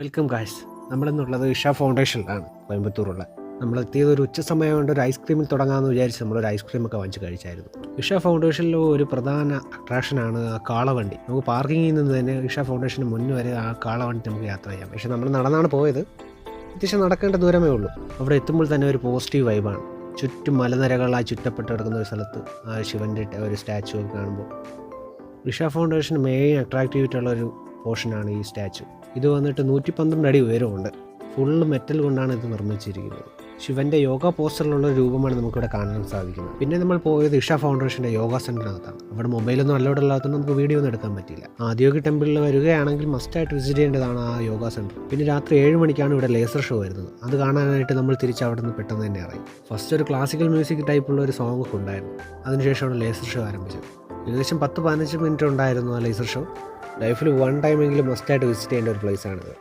Welcome guys. നമ്മളിന്നുള്ളത് ഇഷ ഫൗണ്ടേഷനിലാണ്, കോയമ്പത്തൂറുള്ള. നമ്മളെത്തിയത് ഒരു ഉച്ച സമയം കൊണ്ട് ഒരു ഐസ്ക്രീമിൽ തുടങ്ങാമെന്ന് വിചാരിച്ച് നമ്മളൊരു ഐസ്ക്രീമൊക്കെ വാങ്ങിച്ച് കഴിച്ചായിരുന്നു. ഇഷ ഫൗണ്ടേഷനിൽ ഒരു പ്രധാന അട്രാക്ഷനാണ് ആ കാളവണ്ടി. നമുക്ക് പാർക്കിങ്ങിൽ നിന്ന് തന്നെ ഇഷ ഫൗണ്ടേഷന് മുന്നിൽ വരെ ആ കാളവണ്ടി നമുക്ക് യാത്ര ചെയ്യാം. പക്ഷേ നമ്മൾ നടന്നാണ് പോയത്. അത്യാവശ്യം നടക്കേണ്ട ദൂരമേ ഉള്ളൂ. അവിടെ എത്തുമ്പോൾ തന്നെ ഒരു പോസിറ്റീവ് വൈബാണ്. ചുറ്റും മലനിരകളായി ചുറ്റപ്പെട്ട് കിടക്കുന്ന ഒരു സ്ഥലത്ത് ആ ശിവൻ്റെ ഒരു സ്റ്റാച്ചു ഒക്കെ കാണുമ്പോൾ ഇഷ ഫൗണ്ടേഷൻ മെയിൻ അട്രാക്റ്റിവിറ്റി ഉള്ളൊരു പോർഷനാണ് ഈ സ്റ്റാച്ചു. ഇത് വന്നിട്ട് 112 അടി ഉയരമുണ്ട്. ഫുള്ള് മെറ്റൽ കൊണ്ടാണ് ഇത് നിർമ്മിച്ചിരിക്കുന്നത്. ശിവൻ്റെ യോഗ പോസ്റ്ററിലുള്ള രൂപമാണ് നമുക്കിവിടെ കാണാൻ സാധിക്കുന്നത്. പിന്നെ നമ്മൾ പോയത് ഇഷ ഫൗണ്ടേഷൻ്റെ യോഗ സെൻറ്ററിനകത്താണ്. അവിടെ മൊബൈലൊന്നും അലൗഡ് അല്ലാത്തതുകൊണ്ട് നമുക്ക് വീഡിയോ ഒന്നും എടുക്കാൻ പറ്റില്ല. ആദ്യമൊക്കെ ടെമ്പിളിൽ വരികയാണെങ്കിൽ മസ്റ്റായിട്ട് വിസിറ്റ് ചെയ്യേണ്ടതാണ് ആ യോഗ സെൻറ്റർ. പിന്നെ രാത്രി 7 മണിക്കാണ് ഇവിടെ ലേസർ ഷോ വരുന്നത്. അത് കാണാനായിട്ട് നമ്മൾ തിരിച്ച് അവിടെ നിന്ന് പെട്ടെന്ന് തന്നെ ഇറങ്ങി. ഫസ്റ്റ് ഒരു ക്ലാസിക്കൽ മ്യൂസിക് ടൈപ്പുള്ള ഒരു സോങ് ഒക്കെ ഉണ്ടായിരുന്നു. അതിനുശേഷമാണ് ലേസർ ഷോ ആരംഭിച്ചത്. ഏകദേശം 10-15 മിനിറ്റ് ഉണ്ടായിരുന്നു ആ ലേസർ ഷോ. ലൈഫിൽ 1 ടൈമെങ്കിലും മസ്റ്റായിട്ട് വിസിറ്റ് ചെയ്യേണ്ട ഒരു പ്ലേസാണിത്.